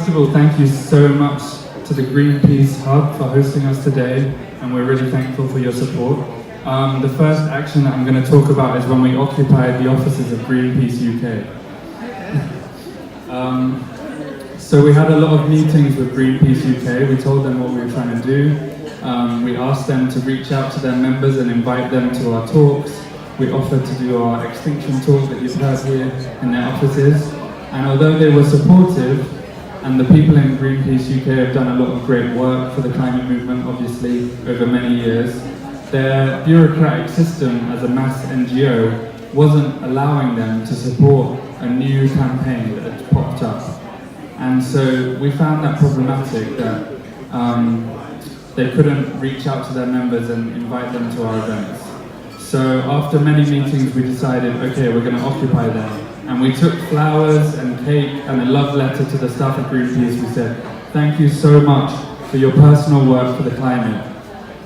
first of all, thank you so much to the Greenpeace Hub for hosting us today, and we're really thankful for your support. The first action that I'm going to talk about is when we occupied the offices of Greenpeace UK. So we had a lot of meetings with Greenpeace UK. We told them what we were trying to do. We asked them to reach out to their members and invite them to our talks. We offered to do our Extinction talk that you've heard here in their offices. And although they were supportive, and the people in Greenpeace UK have done a lot of great work for the climate movement, obviously, over many years, their bureaucratic system as a mass NGO wasn't allowing them to support a new campaign that had popped up. And so we found that problematic, that they couldn't reach out to their members and invite them to our events. So after many meetings, we decided, okay, we're going to occupy them. And we took flowers and cake and a love letter to the staff of Greenpeace. We said, thank you so much for your personal work for the climate,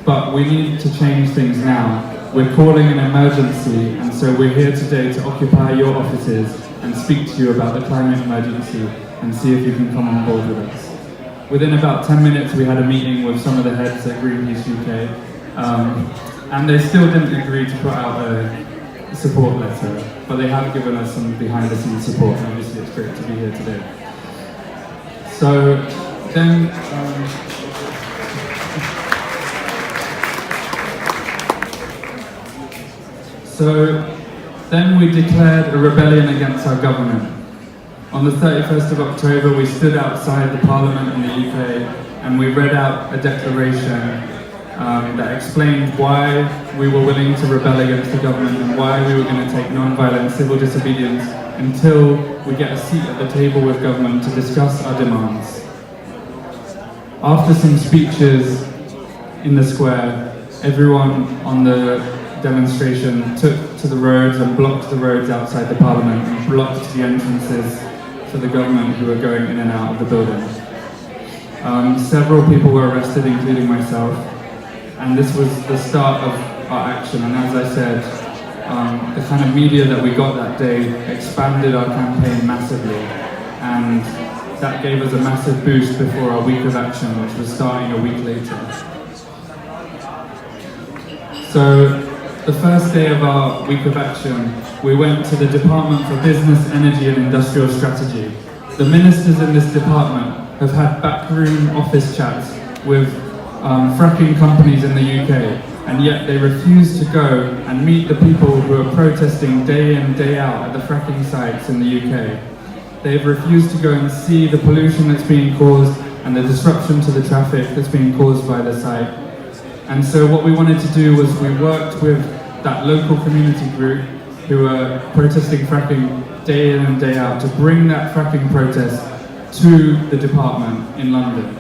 but we need to change things now. We're calling an emergency, and so we're here today to occupy your offices and speak to you about the climate emergency and see if you can come on board with us. Within about 10 minutes, we had a meeting with some of the heads at Greenpeace UK, and they still didn't agree to put out a support letter, but they have given us some behind-the-scenes support, and obviously it's great to be here today. So then, we declared a rebellion against our government. On the 31st of October, we stood outside the Parliament in the UK, and we read out a declaration that explained why we were willing to rebel against the government and why we were going to take non-violent civil disobedience until we get a seat at the table with government to discuss our demands. After some speeches in the square, everyone on the demonstration took to the roads and blocked the roads outside the Parliament and blocked the entrances for the government who were going in and out of the building. Several people were arrested, including myself. And this was the start of our action, and as I said, the kind of media that we got that day expanded our campaign massively, and that gave us a massive boost before our week of action, which was starting a week later. So, the first day of our week of action, we went to the Department for Business, Energy and Industrial Strategy. The ministers in this department have had backroom office chats with fracking companies in the UK, and yet they refuse to go and meet the people who are protesting day in, day out at the fracking sites in the UK. They've refused to go and see the pollution that's being caused and the disruption to the traffic that's being caused by the site. And so what we wanted to do was we worked with that local community group who are protesting fracking day in and day out to bring that fracking protest to the department in London.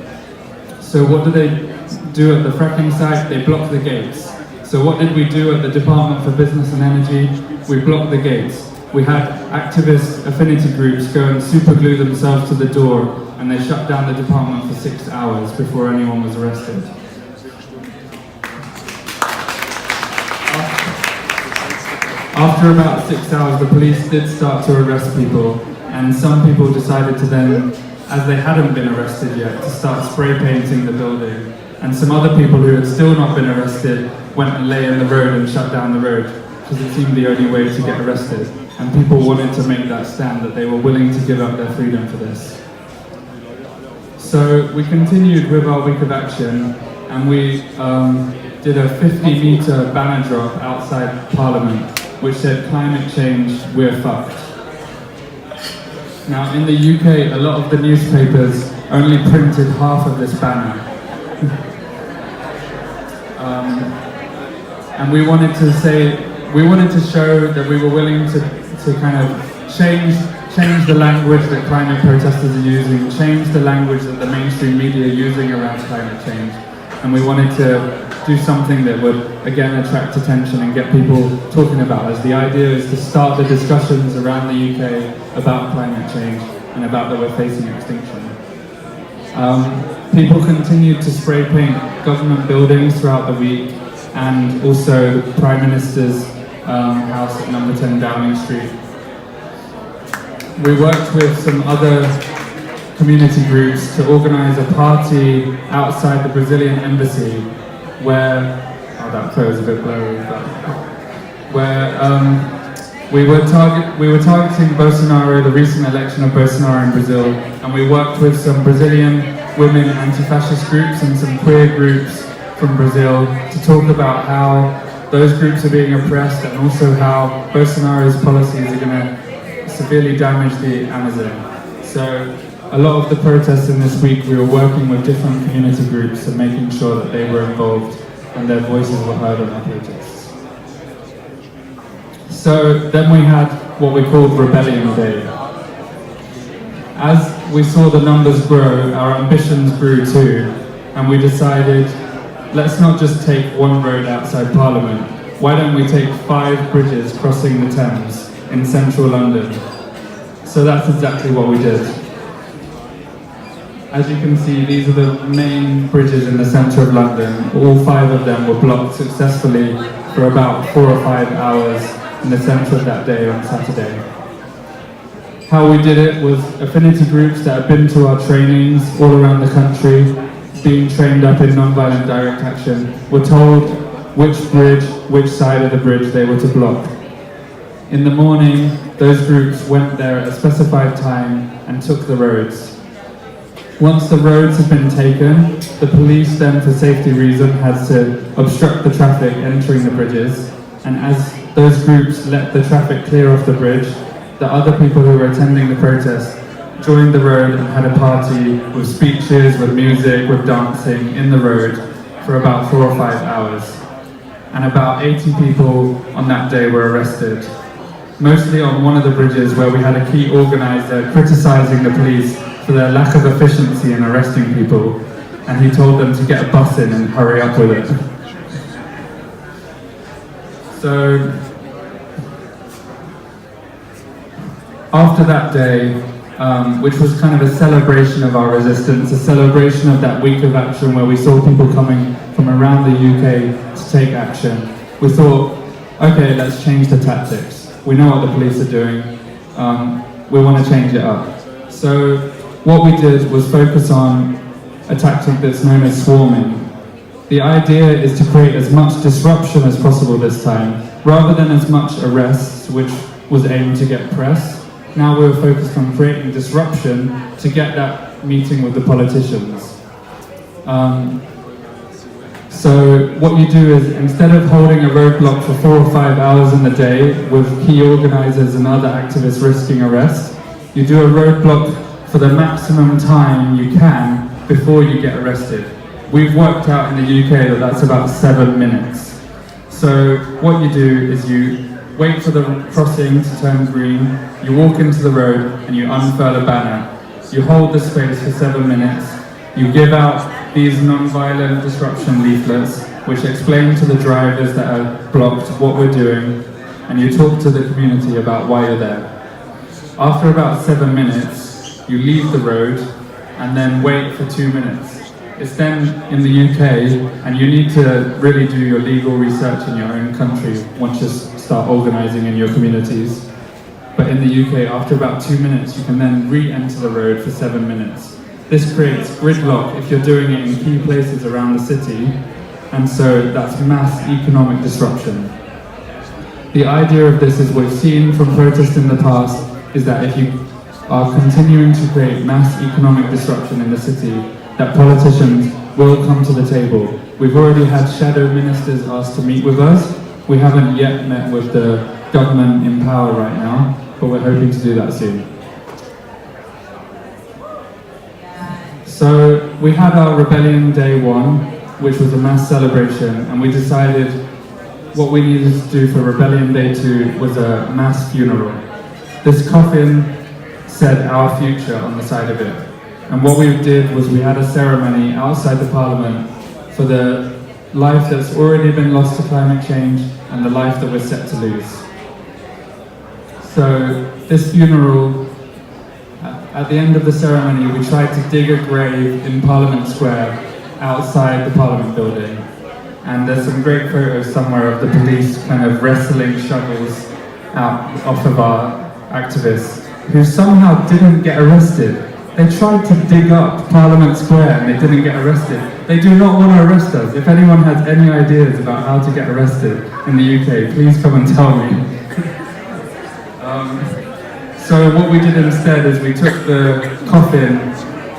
So what do they do at the fracking site? They block the gates. So what did we do at the Department for Business and Energy? We blocked the gates. We had activist affinity groups go and superglue themselves to the door, and they shut down the department for 6 hours before anyone was arrested. After about 6 hours, the police did start to arrest people, and some people decided to then, as they hadn't been arrested yet, to start spray painting the building. And some other people who had still not been arrested went and lay in the road and shut down the road, because it seemed the only way to get arrested. And people wanted to make that stand, that they were willing to give up their freedom for this. So we continued with our week of action, and we did a 50-metre banner drop outside Parliament, which said, "Climate change, we're fucked." Now, in the UK, a lot of the newspapers only printed half of this banner. And we wanted to show that we were willing to kind of change the language that climate protesters are using, change the language that the mainstream media are using around climate change. And we wanted to do something that would, again, attract attention and get people talking about us. The idea is to start the discussions around the UK about climate change and about that we're facing extinction. People continued to spray paint government buildings throughout the week, and also the Prime Minister's house at number 10 Downing Street. We worked with some other community groups to organize a party outside the Brazilian embassy where, oh that photo is a bit blurry, but where we were targeting Bolsonaro, the recent election of Bolsonaro in Brazil, and we worked with some Brazilian women anti-fascist groups and some queer groups from Brazil to talk about how those groups are being oppressed and also how Bolsonaro's policies are going to severely damage the Amazon. So a lot of the protests in this week, we were working with different community groups and making sure that they were involved and their voices were heard on our protests. So then we had what we called Rebellion Day. As we saw the numbers grow, our ambitions grew too, and we decided, let's not just take one road outside Parliament. Why don't we take 5 bridges crossing the Thames in central London? So that's exactly what we did. As you can see, these are the main bridges in the centre of London. All 5 of them were blocked successfully for about 4 or 5 hours in the centre of that day on Saturday. How we did it was affinity groups that had been to our trainings all around the country, being trained up in non-violent direct action, were told which bridge, which side of the bridge they were to block. In the morning, those groups went there at a specified time and took the roads. Once the roads had been taken, the police then, for safety reasons, had to obstruct the traffic entering the bridges, and as those groups let the traffic clear off the bridge, the other people who were attending the protest joined the road and had a party with speeches, with music, with dancing in the road for about 4 or 5 hours. And about 80 people on that day were arrested, mostly on one of the bridges where we had a key organizer criticizing the police for their lack of efficiency in arresting people, and he told them to get a bus in and hurry up with it. So, after that day, which was kind of a celebration of our resistance, a celebration of that week of action where we saw people coming from around the UK to take action, we thought, okay, let's change the tactics. We know what the police are doing, we want to change it up. So what we did was focus on a tactic that's known as swarming. The idea is to create as much disruption as possible this time, rather than as much arrests, which was aimed to get press. Now we were focused on creating disruption to get that meeting with the politicians. So what you do is, instead of holding a roadblock for 4 or 5 hours in the day with key organisers and other activists risking arrest, you do a roadblock for the maximum time you can before you get arrested. We've worked out in the UK that that's about 7 minutes. So what you do is you wait for the crossing to turn green, you walk into the road and you unfurl a banner. You hold the space for 7 minutes, you give out these non-violent disruption leaflets which explain to the drivers that are blocked what we're doing, and you talk to the community about why you're there. After about 7 minutes, you leave the road and then wait for 2 minutes. It's then in the UK, and you need to really do your legal research in your own country once you start organising in your communities. But in the UK, after about 2 minutes, you can then re-enter the road for 7 minutes. This creates gridlock if you're doing it in key places around the city, and so that's mass economic disruption. The idea of this, as we've seen from protests in the past, is that if you are continuing to create mass economic disruption in the city, that politicians will come to the table. We've already had shadow ministers asked to meet with us. We haven't yet met with the government in power right now, but we're hoping to do that soon. So we had our Rebellion Day 1, which was a mass celebration, and we decided what we needed to do for Rebellion Day 2 was a mass funeral. This coffin said "Our Future" on the side of it. And what we did was we had a ceremony outside the Parliament for the life that's already been lost to climate change and the life that we're set to lose. So this funeral, at the end of the ceremony, we tried to dig a grave in Parliament Square outside the Parliament building. And there's some great photos somewhere of the police kind of wrestling shovels out off of our activists, who somehow didn't get arrested. They tried to dig up Parliament Square and they didn't get arrested. They do not want to arrest us. If anyone has any ideas about how to get arrested in the UK, please come and tell me. So what we did instead is we took the coffin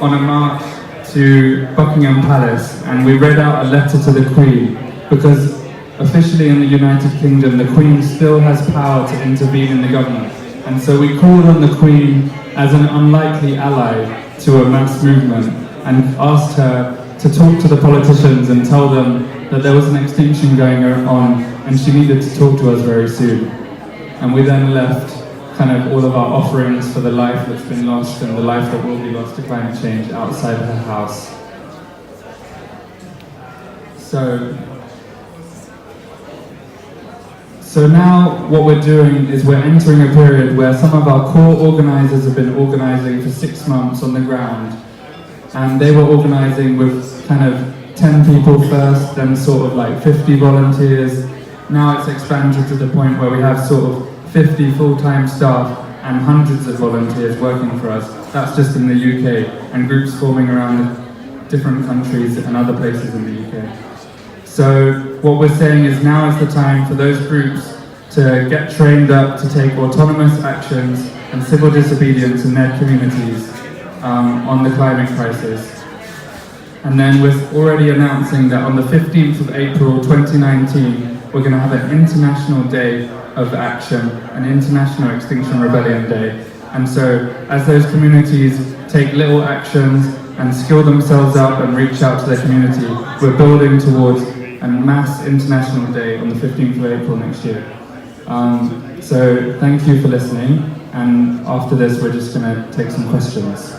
on a march to Buckingham Palace and we read out a letter to the Queen, because officially in the United Kingdom the Queen still has power to intervene in the government. And so we called on the Queen as an unlikely ally to a mass movement and asked her to talk to the politicians and tell them that there was an extinction going on and she needed to talk to us very soon. And we then left kind of all of our offerings for the life that's been lost and the life that will be lost to climate change outside her house. So now what we're doing is we're entering a period where some of our core organisers have been organising for 6 months on the ground, and they were organising with kind of 10 people first, then sort of like 50 volunteers. Now it's expanded to the point where we have sort of 50 full-time staff and hundreds of volunteers working for us. That's just in the UK, and groups forming around different countries and other places in the UK. So what we're saying is now is the time for those groups to get trained up to take autonomous actions and civil disobedience in their communities on the climate crisis. And then we're already announcing that on the 15th of April 2019, we're going to have an International Day of Action, an International Extinction Rebellion Day. And so as those communities take little actions and skill themselves up and reach out to their community, we're building towards a mass international day on the 15th of April next year. So thank you for listening, and after this we're just going to take some questions.